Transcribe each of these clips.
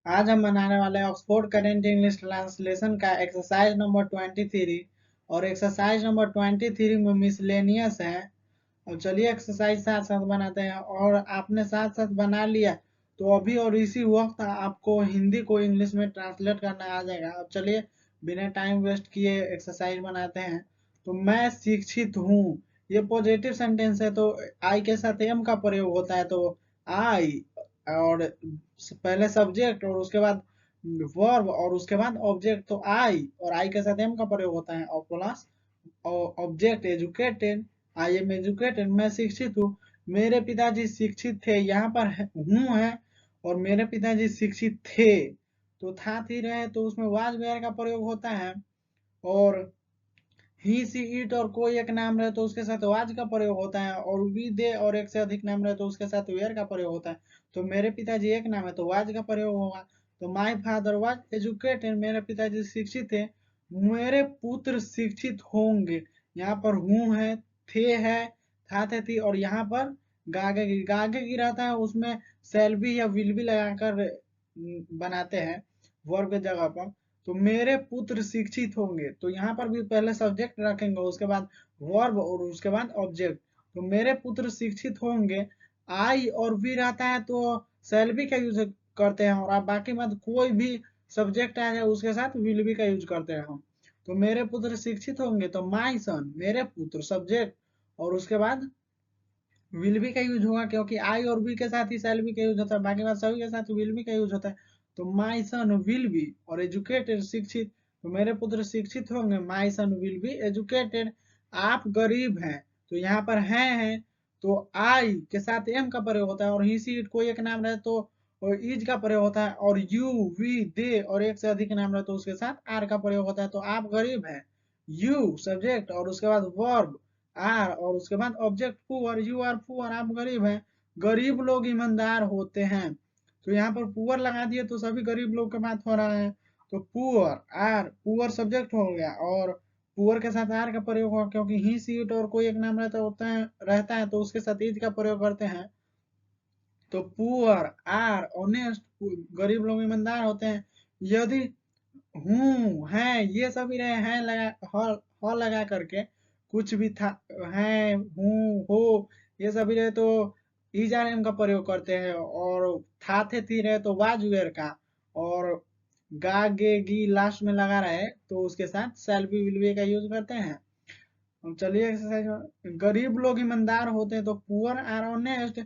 आज हम बनाने वाले हैं ऑक्सफोर्ड करेंट इंग्लिश ट्रांसलेशन का एक्सरसाइज नंबर 23। और एक्सरसाइज नंबर 23 में मिसलेनियस है। अब चलिए एक्सरसाइज साथ साथ बनाते हैं। और आपने साथ साथ बना लिया तो अभी और इसी वक्त आपको हिंदी को इंग्लिश में ट्रांसलेट करना आ जाएगा। अब चलिए बिना टाइम वेस्ट किए एक्सरसाइज बनाते हैं। तो मैं शिक्षित हूँ, ये पॉजिटिव सेंटेंस है तो आई के साथ एम का प्रयोग होता है। तो आई और पहले सब्जेक्ट और उसके बाद वर्ब और उसके बाद ऑब्जेक्ट, तो आई और आई के साथ एम का प्रयोग होता है। और plus object educated, I am educated, मैं शिक्षित हूँ। मेरे पिताजी शिक्षित थे, यहाँ पर हूँ है और मेरे पिताजी शिक्षित थे तो था थी रहे तो उसमें वाज वेयर का प्रयोग होता है। और ही सी इट और कोई एक नाम रहे तो उसके साथ वाज का प्रयोग होता है। और वी दे और एक से अधिक नाम रहे तो उसके साथ वेयर का प्रयोग होता है। तो मेरे पिताजी एक नाम है तो वाज का प्रयोग होगा। तो माई फादर वाज एजुकेटेड, मेरे पिताजी शिक्षित थे। मेरे पुत्र शिक्षित होंगे, यहाँ पर हूँ है, थे है, था थे थी, और यहाँ पर गागे की रहता है उसमें शैल बी या विल बी लगाकर बनाते हैं वर्ब के जगह पर। तो मेरे पुत्र शिक्षित होंगे तो यहाँ पर भी पहले सब्जेक्ट रखेंगे, उसके बाद वर्ब और उसके बाद ऑब्जेक्ट। तो मेरे पुत्र शिक्षित होंगे, आई और वी रहता है तो शैल बी का यूज करते हैं। और आप बाकी मत कोई भी सब्जेक्ट आ जाए उसके साथ विल बी का यूज करते हैं हम। तो मेरे पुत्र शिक्षित होंगे तो माई सन, मेरे पुत्र सब्जेक्ट और उसके बाद विल बी का यूज होगा क्योंकि आई और बी के साथ ही शैल बी का यूज होता है, बाकी बात सभी के साथ विल बी का यूज होता है। तो माई सन विल बी और एजुकेटेड शिक्षित, तो मेरे पुत्र शिक्षित होंगे, माई सन विल बी एजुकेटेड। आप गरीब हैं तो यहाँ पर हैं तो आई के साथ एम का प्रयोग होता है। और ही सी इट कोई एक नाम रहे तो इज का प्रयोग होता है। और यू वी दे और एक से अधिक नाम रहे तो उसके साथ आर का प्रयोग होता है। तो आप गरीब हैं, यू सब्जेक्ट और उसके बाद वर्ब आर और उसके बाद object poor, you are poor, आप गरीब हैं। गरीब लोग ईमानदार होते हैं, तो यहाँ पर पुअर लगा दिए तो सभी गरीब लोग के बात हो रहा है। तो पुअर आर, पुअर सब्जेक्ट हो गया और पुअर के साथ आर का प्रयोग हुआ क्योंकि ही सी इट और कोई एक नाम रहता है तो उसके साथ इज का प्रयोग करते हैं। तो पुअर आर ऑनेस्ट, गरीब लोग ईमानदार होते हैं। यदि हूँ है ये सभी रहे हैं लगा ह लगा करके कुछ भी था, है हूँ हो ये सभी रहे तो इज आर एम का प्रयोग करते हैं। और था थे थी रहे तो वाज वेयर का। और गा गे गी लास्ट में लगा रहे तो उसके साथ शैल बी विल बी का यूज करते हैं। अब चलिए एक्सरसाइज। गरीब लोग ईमानदार होते हैं तो पुअर आर ऑनेस्ट,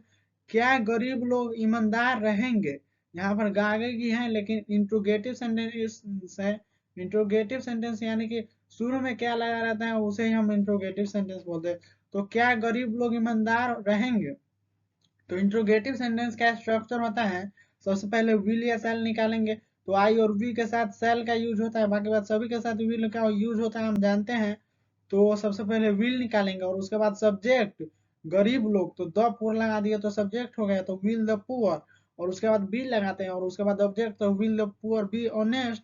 क्या गरीब लोग ईमानदार रहेंगे। यहाँ पर गागे की है लेकिन इंट्रोगेटिव सेंटेंस है। इंट्रोगेटिव सेंटेंस यानी कि शुरू में क्या लगा रहता है उसे ही हम इंट्रोगेटिव सेंटेंस बोलते हैं। तो क्या गरीब लोग ईमानदार रहेंगे। तो इंट्रोगेटिव सेंटेंस का स्ट्रक्चर होता है, सबसे पहले विल या सेल निकालेंगे तो आई और वी के साथ सेल का यूज होता है, बाकी बात सभी के साथ विल का यूज होता है हम जानते हैं। तो सबसे पहले विल निकालेंगे और उसके बाद सब्जेक्ट गरीब लोग, तो द पुअर लगा दिए तो सब्जेक्ट हो गया तो विल द पुअर। और उसके बाद बी लगाते हैं और उसके बाद ऑब्जेक्ट तो will the poor be honest.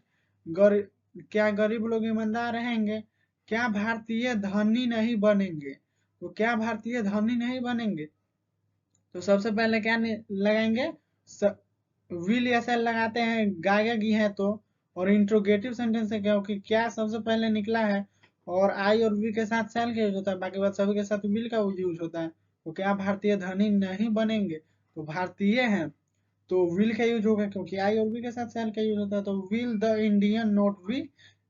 क्या गरीब लोग ईमानदार रहेंगे। क्या भारतीय धनी नहीं बनेंगे, तो क्या भारतीय धनी नहीं बनेंगे। तो सबसे पहले क्या लगाएंगे, विल या सेल लगाते हैं गायक ही है तो। और इंट्रोगेटिव सेंटेंस है क्योंकि क्या सबसे पहले निकला है और आई और वी के साथ सेल का यूज होता है, बाकी बात सभी के साथ विल का यूज होता है। तो क्या भारतीय धनी नहीं बनेंगे, तो भारतीय हैं तो विल का यूज होगा क्योंकि आई और वी के साथ सेल का यूज होता है। तो will the Indian note be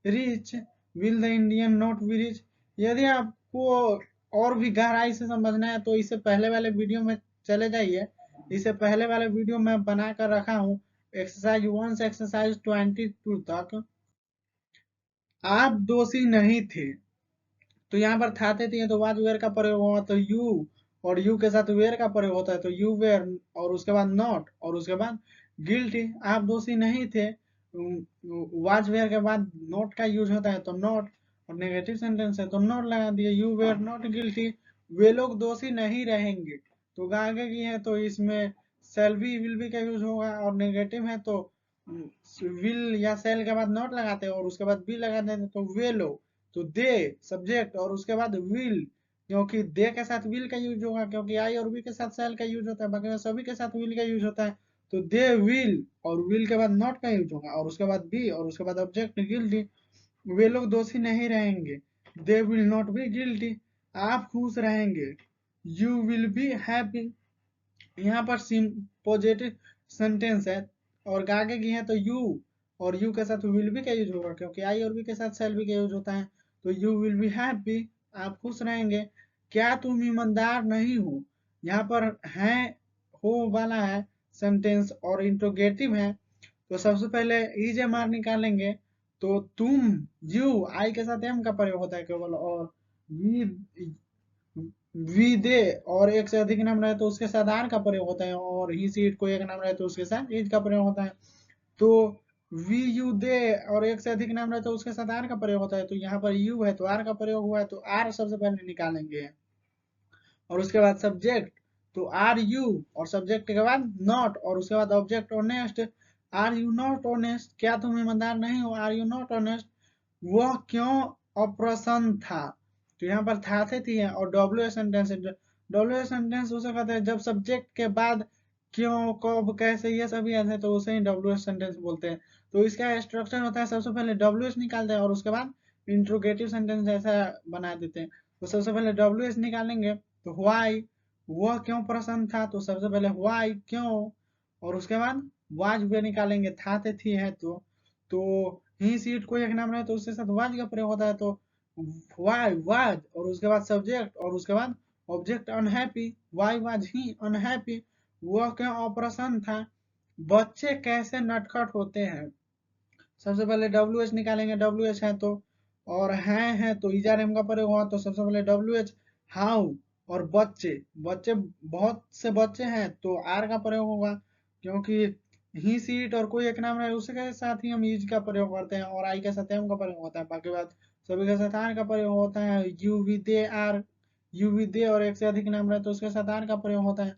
rich, will the Indian note be rich. यदि आपको और भी गहराई से समझना है तो इससे पहले वाले वीडियो में चले जाइए। इससे पहले वाले वीडियो में बना कर रखा हूँ एक्सरसाइज 1 से एक्सरसाइज 22 तक। आप दोषी नहीं थे, तो यहाँ पर था थे तो वाज वेयर का प्रयोग हुआ तो यू और यू के साथ वेयर का प्रयोग होता है तो यू वेयर। और उसके बाद नॉट और उसके बाद गिल्टी, आप दोषी नहीं थे। वाज वेयर के बाद नॉट का यूज होता है तो नॉट। और नेगेटिव सेंटेंस है तो नॉट लगा दिए, यू वेयर नॉट गिल्टी। वे लोग दोषी नहीं रहेंगे, तो आगे की है तो इसमें सेल बी विल बी का यूज होगा। और नेगेटिव है तो विल या सेल के बाद नॉट लगाते हैं और उसके बाद बी लगा देते तो वे लोग। तो दे सब्जेक्ट और उसके बाद विल, क्योंकि दे के साथ विल का यूज होगा क्योंकि आई और बी के साथ सेल का यूज होता है, बाकी सभी के साथ विल का यूज होता है। तो दे विल, और विल के बाद नॉट का यूज होगा, और उसके बाद बी, और उसके बाद ऑब्जेक्ट गिल्टी, वे लोग दोषी नहीं रहेंगे। They will not be guilty, आप खुश रहेंगे। यू विल बी हैप्पी, यहाँ पर पॉजिटिव सेंटेंस है और आगे की है तो यू, और यू के साथ विल बी का यूज होगा क्योंकि आई और बी के साथ शैल बी का यूज होता है। तो यू विल बी हैप्पी, आप खुश रहेंगे। क्या तुम ईमानदार नहीं हो, यहाँ पर है हो वाला है सेंटेंस और इंट्रोगेटिव है। तो सबसे पहले इज एम आर निकालेंगे, तो तुम, यू, आई के साथ एम का प्रयोग होता है केवल, और वी वी दे और एक से अधिक नाम रहे तो उसके साथ आर का प्रयोग होता है, और ही सीट को एक नाम रहे तो उसके साथ इज का प्रयोग होता है। तो वी यू दे और एक से अधिक नाम रहे तो उसके साथ आर का प्रयोग होता है। तो यहाँ पर यू है तो आर का प्रयोग हुआ है, तो आर सबसे पहले निकालेंगे। और उसके बाद सब्जेक्ट, तो आर यू, और सब्जेक्ट के बाद नॉट, और उसके बाद object honest. Are you not honest, क्या तुम ईमानदार नहीं हो, आर यू नॉट ऑनेस्ट। वह क्यों अप्रसन्न था, तो यहाँ पर था थे थी है, और W S sentence, W S sentence उसे कहते हैं जब सब्जेक्ट के बाद क्यों, कब, कैसे, ये सभी आते हैं तो उसे ही डब्ल्यू एस सेंटेंस बोलते हैं। तो इसका स्ट्रक्चर होता है, सबसे पहले डब्ल्यू एस निकालते हैं और उसके बाद इंट्रोगेटिव सेंटेंस ऐसा बना देते हैं। तो सबसे पहले डब्ल्यू एस निकालेंगे, तो व्हाई, वह क्यों प्रसन्न था, तो सबसे पहले व्हाई क्यों, और उसके बाद वाज भी निकालेंगे, था थे थी है तो ही सीट को एक नाम रहे तो उसके साथ वाज का प्रयोग होता है, तो वाई वाज, और उसके बाद सब्जेक्ट, और उसके बाद object unhappy, why was he unhappy, वह क्यों अप्रसन्न था। बच्चे कैसे नटखट होते हैं, सबसे पहले डब्ल्यू एच निकालेंगे, डब्ल्यू एच है तो, और है तो इजार एम का प्रयोग हुआ, तो सबसे पहले डब्ल्यू एच हाउ, और बच्चे, बच्चे बहुत से बच्चे हैं तो आर का प्रयोग होगा क्योंकि ही सीट और कोई एक नाम रहे उसके साथ ही हम ईज का प्रयोग करते हैं, और आई के साथ एम का प्रयोग होता है, बाकी बात सभी के साथ आर का प्रयोग होता है। You we they are, you we they और एक से अधिक नाम रहे तो उसके साथ आर का प्रयोग होता है।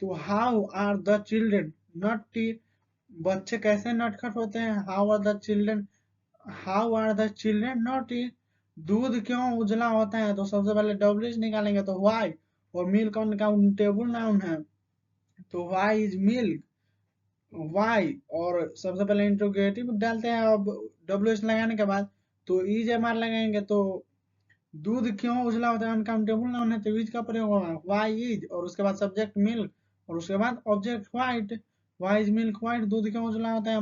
तो how are the children naughty, बच्चे कैसे नटखट होते हैं, how are the children naughty, दूध क्यों उजला होता है, तो सबसे पहले डब्ल्यू निकालेंगे तो वाई, और मिल्क अनकाउंटेबल नाउन है तो वाई इज मिल्क, वाई, और सबसे पहले इंट्रोगेटिव डालते हैं अब डब्ल्यू एच लगाने के बाद, तो इज एम आर लगाएंगे, तो दूध क्यों उजला होता है अनकाउंटेबल नाउन है तो इज का प्रयोग होगा, वाई इज, और उसके बाद सब्जेक्ट मिल्क, और उसके बाद object white, why is milk white, दूध क्यों उजला होता है,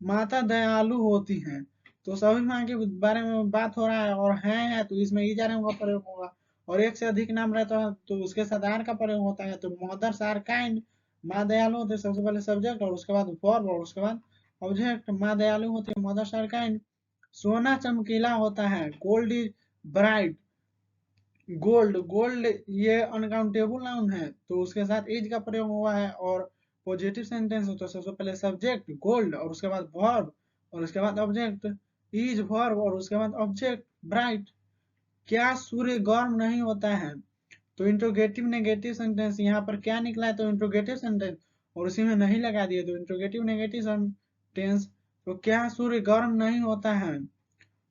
माता दयालु होती हैं, तो सभी माँ के बारे में बात हो रहा है, और है तो इसमें इज आर का प्रयोग होगा, और एक से अधिक नाम रहता है तो उसके साथ आर का प्रयोग होता है, तो मदर्स आर काइंड, माँ दयालु होते हैं, सबसे पहले सब्जेक्ट, और उसके बाद वर्ब, और उसके बाद ऑब्जेक्ट, माँ दयालु होती है, मदर्स आर काइंड। सोना चमकीला होता है, gold is bright, gold, gold ये अनकाउंटेबल नाउन है तो उसके साथ इज का प्रयोग हुआ है, और पॉजिटिव सेंटेंस हो तो सबसे पहले सब्जेक्ट गोल्ड, और उसके बाद वर्ब, और उसके बाद ऑब्जेक्ट इज वर्ब, और उसके बाद ऑब्जेक्ट ब्राइट। क्या सूर्य गर्म नहीं होता है, तो इंट्रोगेटिव नेगेटिव सेंटेंस, यहाँ पर क्या निकला है तो इंट्रोगेटिव सेंटेंस, और उसी में नहीं लगा दिए तो इंट्रोगेटिव नेगेटिव सेंटेंस। तो क्या सूर्य गर्म नहीं होता है,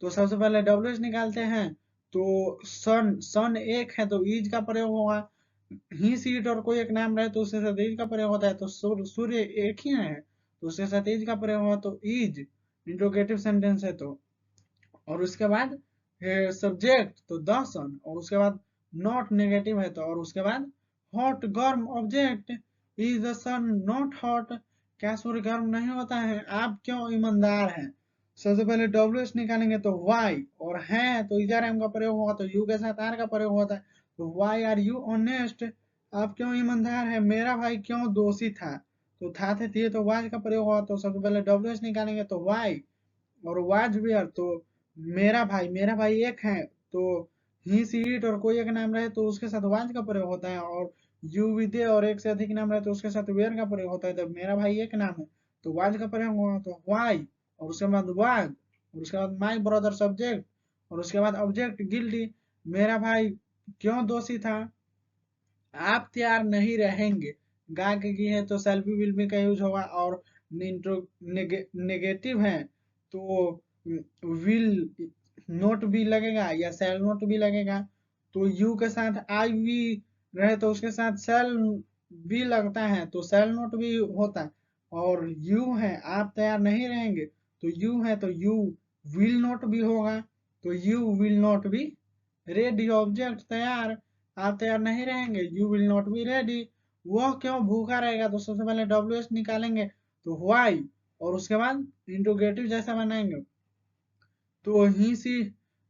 तो सबसे पहले डब्ल्यू एच निकालते हैं, तो सन, सन एक है तो ईज का प्रयोग होगा, ही सीट और कोई एक नाम रहे तो उसके साथ ईज का प्रयोग होता है, तो सूर्य एक ही है तो उसके साथ ईज का प्रयोग होगा, तो ईज इंट्रोगेटिव सेंटेंस है तो, और उसके बाद सब्जेक्ट तो द सन, और उसके बाद नॉट नेगेटिव है तो, और उसके बाद हॉट गर्म, object is the sun not hot, क्या सूर्य गर्म नहीं होता है, आप क्यों ईमानदार हैं। सबसे पहले डब्ल्यू एस निकालेंगे तो वाई, और है तो इधर एम का प्रयोग होगा तो यू के साथ आर का प्रयोग होता है, तो वाई आर यू ऑनेस्ट, आप क्यों ईमानदार है, मेरा भाई क्यों दोषी था, तो था थे थी तो वाज का प्रयोग होगा, तो सबसे पहले डब्ल्यू एस निकालेंगे तो वाई, और वाज वेयर तो मेरा भाई एक है तो ही सी इट और कोई एक नाम रहे तो उसके साथ वाज का प्रयोग होता है, और यू विदे और एक से अधिक नाम रहे तो उसके साथ वेयर का प्रयोग होता है, तो मेरा भाई एक नाम है तो वाज का प्रयोग होगा, तो वाई, और उसके बाद वाज, और उसके बाद माई ब्रदर सब्जेक्ट, और उसके बाद ऑब्जेक्ट गिल्टी, मेरा भाई क्यों दोषी था, आप तैयार नहीं रहेंगे, गा के की है तो सेल्फी विल भी का यूज होगा, और नेगेटिव है तो विल नोट भी लगेगा या सेल नोट भी लगेगा, तो यू के साथ आई भी रहे तो उसके साथ सेल भी लगता है तो सेल नोट भी होता है, और यू है आप तैयार नहीं रहेंगे, तो यू है तो यू विल नॉट बी होगा, तो you will not be ready. Object तैयार, आप तैयार नहीं रहेंगे, you will not be ready. वह क्यों भूखा रहेगा, तो सबसे पहले डब्ल्यू एस निकालेंगे, तो व्हाई, और उसके बाद इंट्रोगेटिव जैसा बनाएंगे, तो ही सी,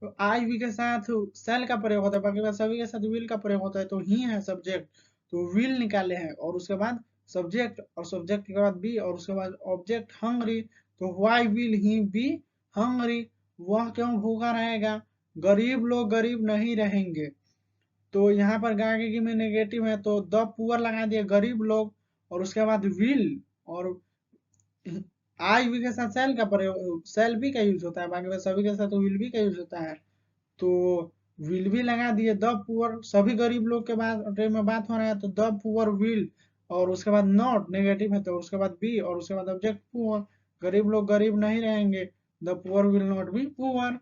तो आई वी के साथ सेल का प्रयोग होता है, बाकी बात सभी के साथ विल का प्रयोग होता है, तो ही है सब्जेक्ट, तो विल निकाले हैं, और उसके बाद सब्जेक्ट, और सब्जेक्ट के बाद बी, और उसके बाद ऑब्जेक्ट हंगरी, तो why will he be hungry, वह क्यों भूखा रहेगा, गरीब लोग गरीब नहीं रहेंगे, तो यहाँ पर गागे में नेगेटिव है, तो द पुअर लगा दिया गरीब लोग, और उसके बाद विल, और आई वी के साथ सेल का प्रयोग, सेल भी का यूज होता है, बाकी सभी के साथ विल भी का यूज होता है, तो विल भी लगा दिए, द पुअर सभी गरीब लोग के बारे में बात हो रहा है, तो द पुअर विल, और उसके बाद नॉट नेगेटिव है, तो उसके बाद बी, और उसके बाद ऑब्जेक्ट पुअर, गरीब लोग गरीब नहीं रहेंगे, the poor will not be poor,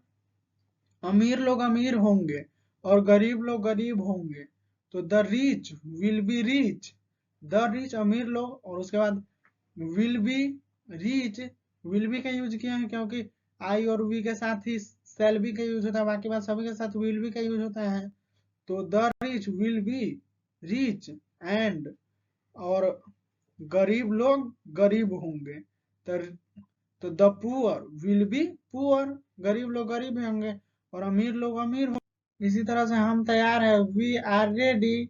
अमीर लोग अमीर होंगे और गरीब लोग गरीब होंगे, तो the rich will be rich, the rich अमीर लोग, और उसके बाद will be reach, will be का यूज किया है क्योंकि आई और वी के साथ ही सेल बी का यूज होता है, बाकी बात सभी के साथ विल बी का यूज होता है, तो the rich will be rich and, और गरीब लोग गरीब होंगे, तो the poor will be poor, गरीब लोग गरीब होंगे और अमीर लोग अमीर होंगे। इसी तरह से हम तैयार है, वी आर रेडी,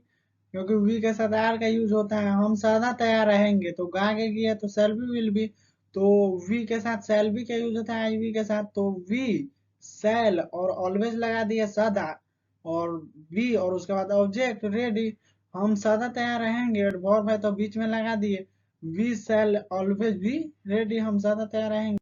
क्योंकि वी के साथ आर का यूज होता है, हम सदा तैयार रहेंगे, तो गा के किया तो सेल बी विल बी, तो वी के साथ सेल बी का यूज होता है आई वी के साथ, तो वी सेल और ऑलवेज लगा दिया सदा, और वी, और उसके बाद ऑब्जेक्ट रेडी, हम सदा तैयार रहेंगे, और वर्ब है तो बीच में लगा दिए, we shall always be ready, हम सदा तैयार रहेंगे।